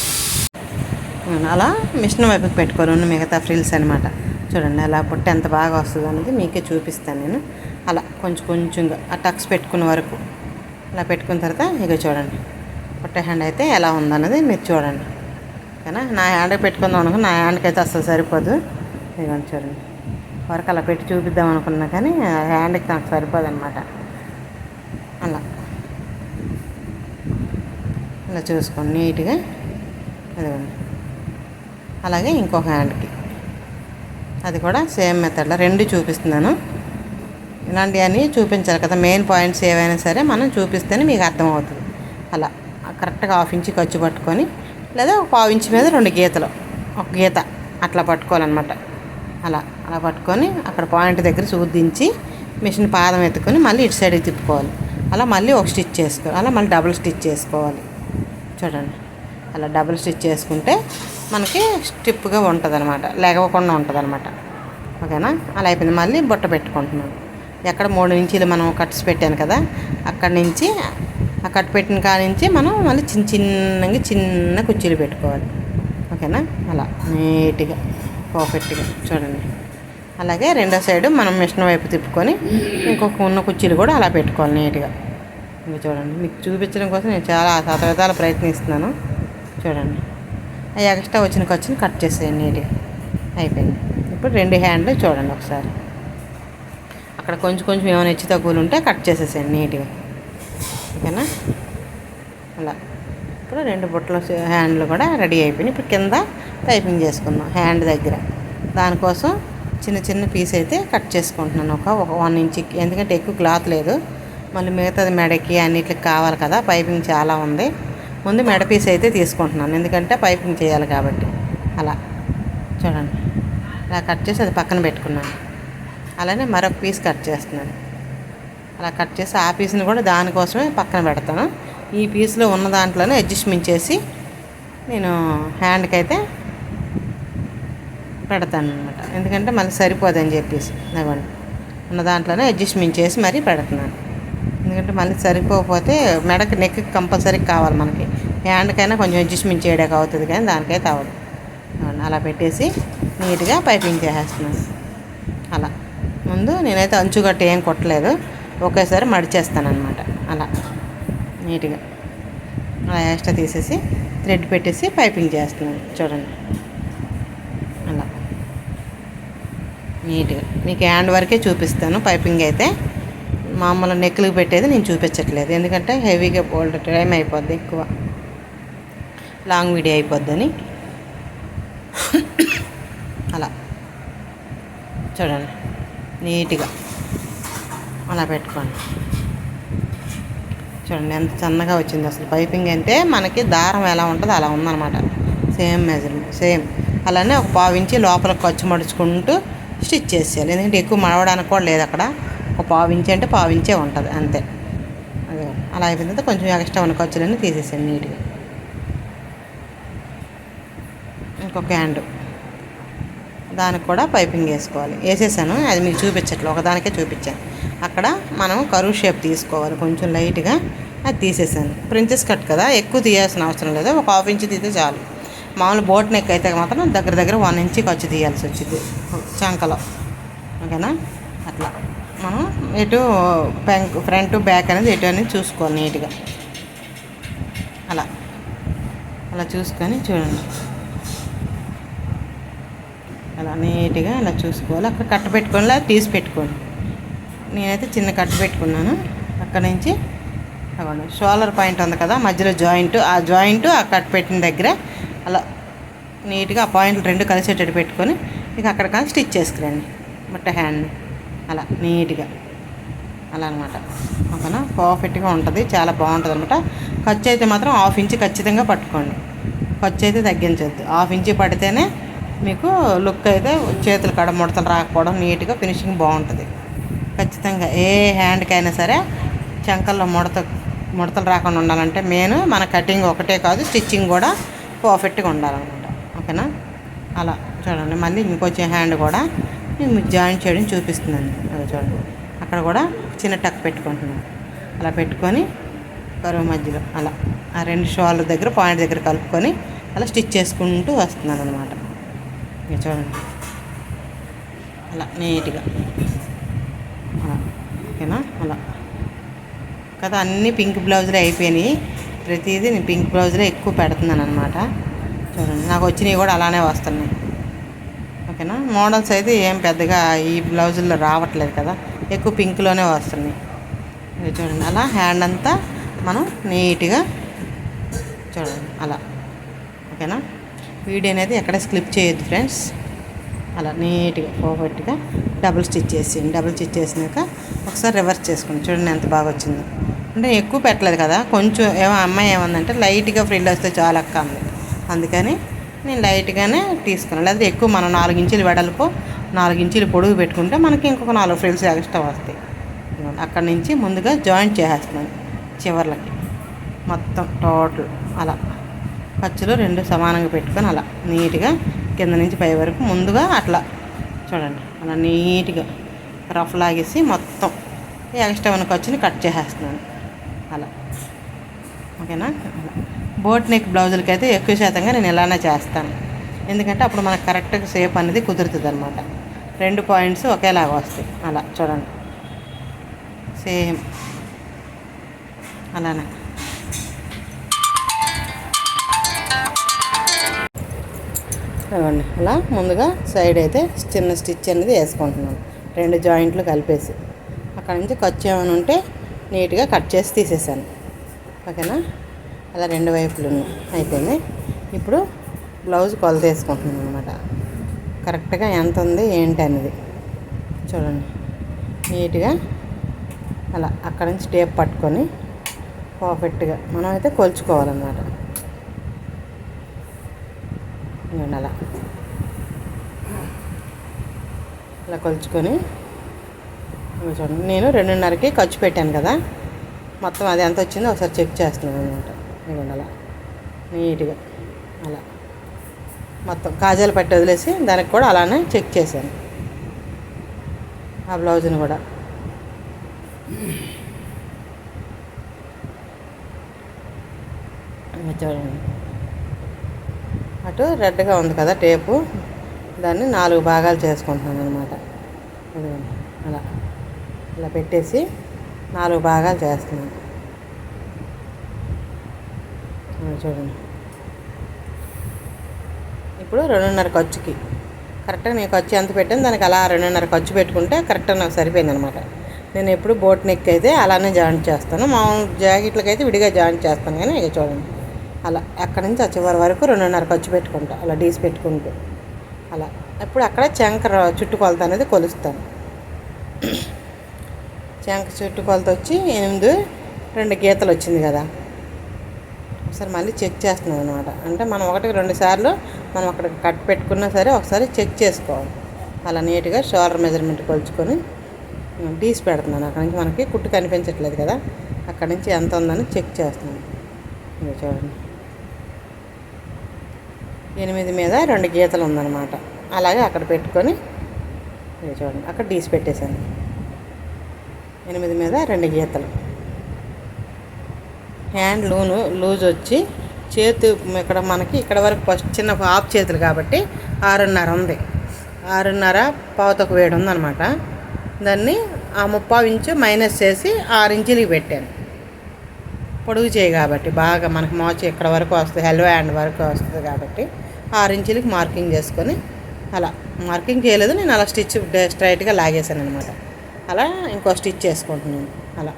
అలా మిషన్ వైపుకి పెట్టుకోను. మిగతా ఫ్రిల్స్ అనమాట. చూడండి అలా పుట్ట ఎంత బాగా వస్తుంది అనేది మీకే చూపిస్తాను నేను. అలా కొంచెంగా ఆ టక్స్ పెట్టుకున్న వరకు అలా పెట్టుకున్న తర్వాత ఇక చూడండి పుట్ట హ్యాండ్ అయితే ఎలా ఉందన్నది మీరు చూడండి. ఓకేనా. నా హ్యాండ్కి పెట్టుకుందాం అనుకో, నా హ్యాండ్కి అయితే అసలు సరిపోదు. ఇదిగోండి చూడండి వరకు అలా పెట్టి చూపిద్దాం అనుకున్నా కానీ హ్యాండ్కి నాకు సరిపోదు అనమాట. అలా చూసుకోండి నీట్గా. అదిగోండి అలాగే ఇంకొక హ్యాండ్కి అది కూడా సేమ్ మెథడ్లో 2 చూపిస్తున్నాను. ఇలాంటివన్నీ చూపించాలి కదా, మెయిన్ పాయింట్స్ ఏవైనా సరే మనం చూపిస్తేనే మీకు అర్థమవుతుంది. అలా కరెక్ట్గా 1/2 ఇంచు ఖర్చు పట్టుకొని లేదా ఒక 1/4 ఇంచు మీద 2 గీతలు, ఒక గీత అట్లా పట్టుకోవాలన్నమాట. అలా పట్టుకొని అక్కడ పాయింట్ దగ్గర చూద్దించి మిషన్ పాదం ఎత్తుకొని మళ్ళీ ఇటు సైడ్కి తిప్పుకోవాలి. అలా మళ్ళీ ఒక స్టిచ్ చేసుకోవాలి. అలా మళ్ళీ డబుల్ స్టిచ్ చేసుకోవాలి. చూడండి అలా డబుల్ స్టిచ్ చేసుకుంటే మనకి స్టిప్గా ఉంటుంది అనమాట, లేగవకుండా ఉంటుంది అనమాట. ఓకేనా. అలా అయిపోయింది. మళ్ళీ బుట్ట పెట్టుకుంటున్నాను. ఎక్కడ 3 ఇంచీలు మనం కట్స్ పెట్టాను కదా, అక్కడి నుంచి ఆ కట్ పెట్టిన కాడ నుంచి మనం మళ్ళీ చిన్న కుర్చీలు పెట్టుకోవాలి. ఓకేనా. అలా నీట్గా పర్ఫెక్ట్గా చూడండి అలాగే రెండో సైడు మనం మిషన్ వైపు తిప్పుకొని ఇంకొక ఉన్న కుర్చీలు కూడా అలా పెట్టుకోవాలి నీట్గా. ఇంకా చూడండి, మీకు చూపించడం కోసం నేను చాలా శతవిధాలు ప్రయత్నిస్తున్నాను. చూడండి, ఆ ఎక్స్ట్రా వచ్చిన ఖర్చుని కట్ చేసేయండి నీట్గా. అయిపోయింది. ఇప్పుడు రెండు హ్యాండ్లు చూడండి ఒకసారి, అక్కడ కొంచెం కొంచెం ఏమైనా హెచ్చు తగ్గులు ఉంటే కట్ చేసేసేయండి నీట్గా. ఓకేనా? అలా ఇప్పుడు రెండు బుట్టల హ్యాండ్లు కూడా రెడీ అయిపోయినాయి. ఇప్పుడు కింద పైపింగ్ చేసుకుందాం హ్యాండ్ దగ్గర. దానికోసం చిన్న చిన్న పీస్ అయితే కట్ చేసుకుంటున్నాను, ఒక 1 ఇంచ్. ఎందుకంటే ఎక్కువ క్లాత్ లేదు, మళ్ళీ మిగతాది మెడకి అన్నిటికి కావాలి కదా, పైపింగ్ చాలా ఉంది. ముందు మెడ పీస్ అయితే తీసుకుంటున్నాను, ఎందుకంటే పైపింగ్ చేయాలి కాబట్టి. అలా చూడండి, అలా కట్ చేసి అది పక్కన పెట్టుకున్నాను. అలానే మరొక పీస్ కట్ చేస్తున్నాను. అలా కట్ చేసి ఆ పీస్ని కూడా దానికోసమే పక్కన పెడతాను. ఈ పీస్లో ఉన్న దాంట్లోనే అడ్జస్ట్మెంట్ చేసి నేను హ్యాండ్కి అయితే పెడతాను అనమాట. ఎందుకంటే మళ్ళీ సరిపోదని చెప్పేసి ఇవ్వండి, ఉన్న దాంట్లోనే అడ్జస్ట్మెంట్ చేసి మరీ పెడుతున్నాను. ఎందుకంటే మళ్ళీ సరిపోకపోతే మెడకి నెక్కి కంపల్సరీ కావాలి మనకి. హ్యాండ్కైనా కొంచెం అడ్జస్ట్మెంట్ చేయడానికి అవుతుంది, కానీ దానికైతే అవ్వదు. అలా పెట్టేసి నీట్గా పైపింగ్ చేసేస్తున్నాను. అలా ముందు నేనైతే అంచు గట్ట ఏం కొట్టలేదు, ఒకేసారి మడిచేస్తాను అనమాట. అలా నీట్గా అలా ఎక్స్ట్రా తీసేసి థ్రెడ్ పెట్టేసి పైపింగ్ చేస్తున్నాను. చూడండి, అలా నీట్గా మీకు హ్యాండ్ వరకే చూపిస్తాను. పైపింగ్ అయితే మామూలు నెక్లకు పెట్టేది నేను చూపించట్లేదు, ఎందుకంటే హెవీగా బోల్డ్ టైం అయిపోద్ది, ఎక్కువ లాంగ్ వీడియో అయిపోద్దని. అలా చూడండి, నీట్గా అలా పెట్టుకోండి. చూడండి ఎంత సన్నగా వచ్చింది అసలు. పైపింగ్ అంటే మనకి దారం ఎలా ఉంటుందో అలా ఉందన్నమాట, సేమ్ మెజర్మెంట్ సేమ్. అలానే ఒక 1/4 ఇంచ్ లోపల ఖర్చు మడుచుకుంటూ స్టిచ్ చేసేయాలి, ఎందుకంటే ఎక్కువ మడవడానికి కూడా లేదు అక్కడ. ఒక 1/4 ఇంచ్ అంటే 1/4 ఇంచే ఉంటుంది అంతే. అదే అలా అయిపోయిన తర్వాత కొంచెం ఎక్స్ట్రా ఉన్న ఖర్చులన్నీ తీసేసాను నీట్గా. ఇంకొక హ్యాండ్ దానికి కూడా పైపింగ్ వేసుకోవాలి. వేసేసాను, అది మీకు చూపించట్లేదు, ఒకదానికే చూపించాను. అక్కడ మనం కరువు షేప్ తీసుకోవాలి కొంచెం లైట్గా, అది తీసేసాను. ప్రిన్సెస్ కట్ కదా, ఎక్కువ తీయాల్సిన అవసరం లేదు, ఒక 1/2 ఇంచ్ తీస్తే చాలు. మామూలు బోట్ నెక్ అయితే మాత్రం దగ్గర 1 ఇంచ్ ఖర్చు తీయాల్సి వచ్చింది చంకలో. ఓకేనా? అట్లా మనం ఎటు ఫ్రంట్ బ్యాక్ అనేది ఎటు అనేది చూసుకోవాలి నీట్గా. అలా అలా చూసుకొని చూడండి, అలా నీట్గా అలా చూసుకోవాలి. అక్కడ కట్ట పెట్టుకొని లేదా తీసి పెట్టుకోండి. నేనైతే చిన్న కట్ట పెట్టుకున్నాను. అక్కడ నుంచి అవ్వండి, షోల్డర్ పాయింట్ ఉంది కదా మధ్యలో జాయింట్, ఆ జాయింట్ ఆ కట్ పెట్టిన దగ్గర అలా నీట్గా ఆ పాయింట్లు రెండు కలిసేటట్టు పెట్టుకొని ఇక అక్కడ కానీ స్టిచ్ చేసుకురండి బట్ట హ్యాండ్ని. అలా నీట్గా అలా అనమాట. ఓకేనా? పర్ఫెక్ట్గా ఉంటుంది, చాలా బాగుంటుంది అనమాట. ఖర్చు అయితే మాత్రం 1/2 ఇంచ్ ఖచ్చితంగా పట్టుకోండి, ఖర్చు అయితే తగ్గించద్దు. 1/2 ఇంచ్ పడితేనే మీకు లుక్ అయితే చేతులు కాడ ముడతలు రాకపోవడం, నీట్గా ఫినిషింగ్ బాగుంటుంది. ఖచ్చితంగా ఏ హ్యాండ్కైనా సరే చంకల్లో ముడతలు రాకుండా ఉండాలంటే మెయిన్ మన కటింగ్ ఒకటే కాదు, స్టిచ్చింగ్ కూడా పర్ఫెక్ట్గా ఉండాలన్నమాట. ఓకేనా? అలా చూడండి, మళ్ళీ ఇంకొంచెం హ్యాండ్ కూడా నేను మీకు జాయిన్ చేయడం చూపిస్తున్నాను. అలా చూడండి, అక్కడ కూడా చిన్న టక్ పెట్టుకుంటున్నాను. అలా పెట్టుకొని కరువు మధ్యలో అలా ఆ రెండు షోల్డర్ దగ్గర పాయింట్ దగ్గర కలుపుకొని అలా స్టిచ్ చేసుకుంటూ వస్తున్నాను అనమాట. ఇక చూడండి, అలా నీట్గా అలా. ఓకేనా? అలా కదా, అన్నీ పింక్ బ్లౌజులే అయిపోయినాయి. ప్రతిదీ నేను పింక్ బ్లౌజులే ఎక్కువ పెడుతున్నాను అనమాట. చూడండి, నాకు వచ్చినవి కూడా అలానే వస్తున్నాయి. ఓకేనా? మోడల్స్ అయితే ఏం పెద్దగా ఈ బ్లౌజుల్లో రావట్లేదు కదా, ఎక్కువ పింక్లోనే వస్తున్నాయి. ఇది చూడండి, అలా హ్యాండ్ అంతా మనం నీట్గా చూడండి అలా. ఓకేనా? వీడియో అనేది ఎక్కడ స్కిప్ చేయొద్దు ఫ్రెండ్స్. అలా నీట్గా పర్ఫెక్ట్గా డబుల్ స్టిచ్ చేసేయండి. డబుల్ స్టిచ్ చేసినాక ఒకసారి రివర్స్ చేసుకోండి. చూడండి ఎంత బాగా వచ్చిందో. అంటే ఎక్కువ పెట్టలేదు కదా, కొంచెం అమ్మాయి ఏమందంటే లైట్గా ఫ్రిల్ వస్తే చాలా అక్క అంది, అందుకని నేను లైట్గానే తీసుకున్నాను. లేదా ఎక్కువ మనం 4 ఇంచులు వెడల్పు 4 ఇంచులు పొడుగు పెట్టుకుంటే మనకి ఇంకొక 4 ఫ్రిల్స్ ఎక్స్ట్రా వస్తాయి. అక్కడి నుంచి ముందుగా జాయింట్ చేసేస్తున్నాను చివర్లకి మొత్తం టోటల్. అలా ఖర్చులు రెండు సమానంగా పెట్టుకొని అలా నీట్గా కింద నుంచి పై వరకు ముందుగా అట్లా చూడండి, అలా నీట్గా రఫ్ లాగేసి మొత్తం ఎక్స్ట్రా ఉన్న ఖర్చుని కట్ చేసేస్తున్నాను అలా. ఓకేనా? బోట్ నెక్ బ్లౌజులకి అయితే ఎక్కువ శాతంగా నేను ఇలానే చేస్తాను, ఎందుకంటే అప్పుడు మనకు కరెక్ట్గా షేప్ అనేది కుదురుతుంది అనమాట. 2 పాయింట్స్ ఒకేలాగా వస్తాయి. అలా చూడండి, సేమ్ అలానే. చూడండి, అలా ముందుగా సైడ్ అయితే చిన్న స్టిచ్ అనేది వేసుకుంటున్నాను, 2 జాయింట్లు కలిపేసి. అక్కడ నుంచి ఖర్చు ఏమైనా ఉంటే నీట్గా కట్ చేసి తీసేసాను. ఓకేనా, అలా 2 వైపులు అయిపోయింది. ఇప్పుడు బ్లౌజ్ కొలత వేసుకుంటున్నాను అనమాట. కరెక్ట్గా ఎంత ఉంది ఏంటి అనేది చూడండి. నీట్గా అలా అక్కడ నుంచి టేప్ పట్టుకొని పర్ఫెక్ట్గా మనం అయితే కొలుచుకోవాలన్నమాట. అలా అలా కొలుచుకొని చూడండి. నేను 2:30కి ఖర్చు పెట్టాను కదా, మొత్తం అది ఎంత వచ్చిందో ఒకసారి చెక్ చేస్తున్నాను అనమాట. ఇదిగోండి అలా నీట్గా అలా మొత్తం కాజాలు పట్టి వదిలేసి దానికి కూడా అలానే చెక్ చేశాను ఆ బ్లౌజ్ని కూడా. చూడండి, అటు రెడ్గా ఉంది కదా టేపు, దాన్ని 4 భాగాలు చేసుకుంటున్నాను అనమాట. అలా ఇలా పెట్టేసి 4 భాగాలు చేస్తున్నాను. చూడండి, ఇప్పుడు 2:30 ఖర్చుకి కరెక్ట్గా నేను ఖర్చు ఎంత పెట్టాను దానికి అలా 2:30 ఖర్చు పెట్టుకుంటే కరెక్ట్గా నాకు సరిపోయింది అనమాట. నేను ఎప్పుడు బోట్ నెక్ అయితే అలానే జాయింట్ చేస్తాను, మామూలు జాకెట్లకి అయితే విడిగా జాయింట్ చేస్తాను. కానీ ఇక చూడండి, అలా అక్కడి నుంచి ఆ చివరి వరకు 2:30 ఖర్చు పెట్టుకుంటా, అలా డీసి పెట్టుకుంటూ అలా. ఇప్పుడు అక్కడ చంకర చుట్టుకొలత అనేది కొలుస్తాను. చంక చుట్టుకొలత వచ్చి 8, 2 గీతలు వచ్చింది కదా. ఒకసారి మళ్ళీ చెక్ చేస్తున్నాను అనమాట. అంటే మనం 1-2 సార్లు మనం అక్కడ కట్ పెట్టుకున్నా సరే ఒకసారి చెక్ చేసుకోవాలి. అలా నీట్గా షోల్డర్ మెజర్మెంట్ కొలుచుకొని డీసి పెడుతున్నాను. అక్కడ నుంచి మనకి కుట్టు కనిపించట్లేదు కదా, అక్కడ నుంచి ఎంత ఉందని చెక్ చేస్తున్నాను. ఇంకా చూడండి, 8 మీద 2 గీతలు ఉందన్నమాట. అలాగే అక్కడ పెట్టుకొని చూడండి, అక్కడ డీసి పెట్టేశాను. 8 మీద 2 గీతలు. హ్యాండ్ లూజ్ వచ్చి చేతి ఇక్కడ మనకి ఇక్కడ వరకు ఫస్ట్ చిన్న హాఫ్ చేతులు కాబట్టి 6:30 ఉంది. 6:30 పావుతకు వేడి ఉందన్నమాట. దాన్ని ఆ 3/4 ఇంచు మైనస్ చేసి 6 ఇంచులకి పెట్టాను. పొడుగు చేయి కాబట్టి బాగా మనకి మోచ ఇక్కడ వరకు వస్తుంది, హెల్వో హ్యాండ్ వరకు వస్తుంది కాబట్టి 6 ఇంచులకి మార్కింగ్ చేసుకొని అలా మార్కింగ్ చేయలేదు నేను, అలా స్టిచ్ స్ట్రైట్గా లాగేసాను అనమాట. అలా ఇంకో స్టిచ్ వేసుకుంటున్నాను. అలా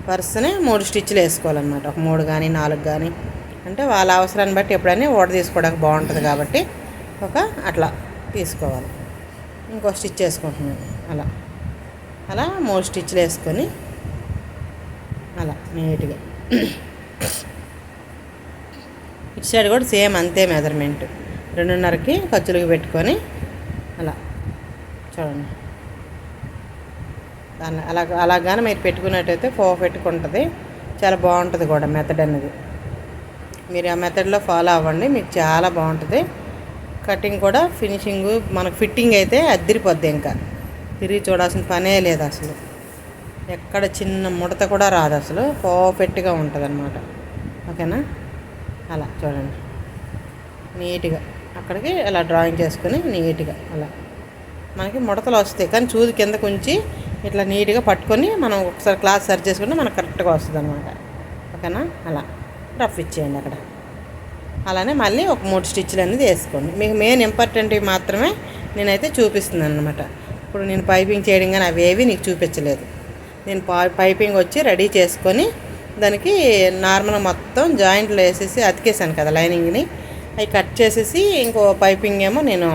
వరుసనే 3 స్టిచ్లు వేసుకోవాలన్నమాట. ఒక 3 కానీ 4 కానీ, అంటే వాళ్ళ అవసరాన్ని బట్టి ఎప్పుడైనా ఓడ తీసుకోవడానికి బాగుంటుంది కాబట్టి అట్లా తీసుకోవాలి. ఇంకో స్టిచ్ వేసుకుంటున్నాను. అలా అలా 3 స్టిచ్లు వేసుకొని అలా నీట్గా ఇటు సైడ్ కూడా సేమ్ అంతే మెజర్మెంట్ 2:30కి ఖర్చులకి పెట్టుకొని అలా చూడండి. దాన్ని అలాగానే మీరు పెట్టుకున్నట్టయితే పర్ఫెక్ట్గా ఉంటుంది, చాలా బాగుంటుంది కూడా మెథడ్ అనేది. మీరు ఆ మెథడ్లో ఫాలో అవ్వండి, మీకు చాలా బాగుంటుంది. కటింగ్ కూడా ఫినిషింగ్ మనకు ఫిట్టింగ్ అయితే అద్దరిపోద్ది, ఇంకా తిరిగి చూడాల్సిన పనే లేదు అసలు. ఎక్కడ చిన్న ముడత కూడా రాదు అసలు, పర్ఫెక్ట్గా ఉంటుంది అన్నమాట. ఓకేనా, అలా చూడండి నీట్గా అక్కడికి అలా డ్రాయింగ్ చేసుకొని నీట్గా అలా మనకి ముడతలు వస్తాయి, కానీ చూది కిందకు ఉంచి ఇట్లా నీట్గా పట్టుకొని మనం ఒకసారి క్లాత్ సర్చ్ చేసుకుంటే మనకు కరెక్ట్గా వస్తుంది అనమాట. ఓకేనా, అలా రఫ్ ఇచ్చేయండి అక్కడ. అలానే మళ్ళీ ఒక 3 స్టిచ్లు అనేది వేసుకోండి. మీకు మెయిన్ ఇంపార్టెంట్వి మాత్రమే నేనైతే చూపిస్తున్నాను అనమాట. ఇప్పుడు నేను పైపింగ్ చేయడం కానీ అవేవి నీకు చూపించలేదు. నేను పైపింగ్ వచ్చి రెడీ చేసుకొని దానికి నార్మల్ మొత్తం జాయింట్లు వేసేసి అతికేసాను కదా లైనింగ్ని, అవి కట్ చేసేసి ఇంకో పైపింగ్ ఏమో నేను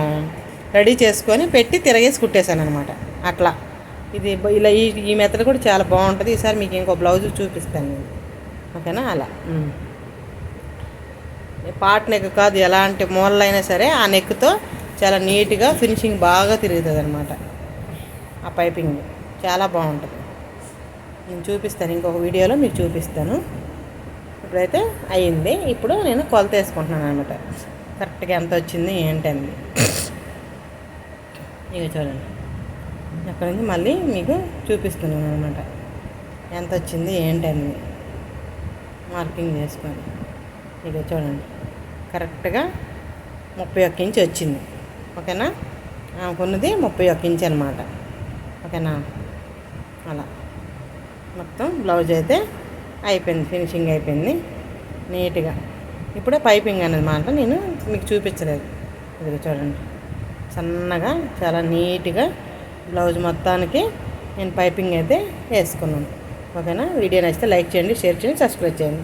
రెడీ చేసుకొని పెట్టి తిరగేసి కుట్టేశాను అనమాట. అట్లా ఇది ఇలా ఈ మెథడ్ కూడా చాలా బాగుంటుంది. ఈసారి మీకు ఇంకో బ్లౌజ్ చూపిస్తాను నేను. ఓకేనా, అలా పార్ట్ నెక్ కాదు, ఎలాంటి మూలలైనా సరే ఆ నెక్తో చాలా నీట్గా ఫినిషింగ్ బాగా తిరుగుతుంది అనమాట. ఆ పైపింగ్ చాలా బాగుంటుంది. నేను చూపిస్తాను, ఇంకొక వీడియోలో మీకు చూపిస్తాను. ఇప్పుడైతే అయ్యింది. ఇప్పుడు నేను కొలత వేసుకుంటున్నాను అనమాట, కరెక్ట్గా ఎంత వచ్చింది ఏంటండి. ఇక చూడండి, అక్కడ నుంచి మళ్ళీ మీకు చూపిస్తున్నాను అనమాట ఎంత వచ్చింది ఏంటండి మార్కింగ్ చేసుకొని. ఇక చూడండి కరెక్ట్గా 31 ఇంచు వచ్చింది. ఓకేనా, కొన్నది 31 ఇంచ్ అనమాట. ఓకేనా, అలా మొత్తం బ్లౌజ్ అయితే అయిపోయింది, ఫినిషింగ్ అయిపోయింది నీట్గా. ఇప్పుడే పైపింగ్ అనేది మాట నేను మీకు చూపించలేదు. ఇది చూడండి, సన్నగా చాలా నీట్గా బ్లౌజ్ మొత్తానికి నేను పైపింగ్ అయితే వేసుకున్నాను. ఓకేనా, వీడియో నచ్చితే లైక్ చేయండి, షేర్ చేయండి, సబ్స్క్రైబ్ చేయండి.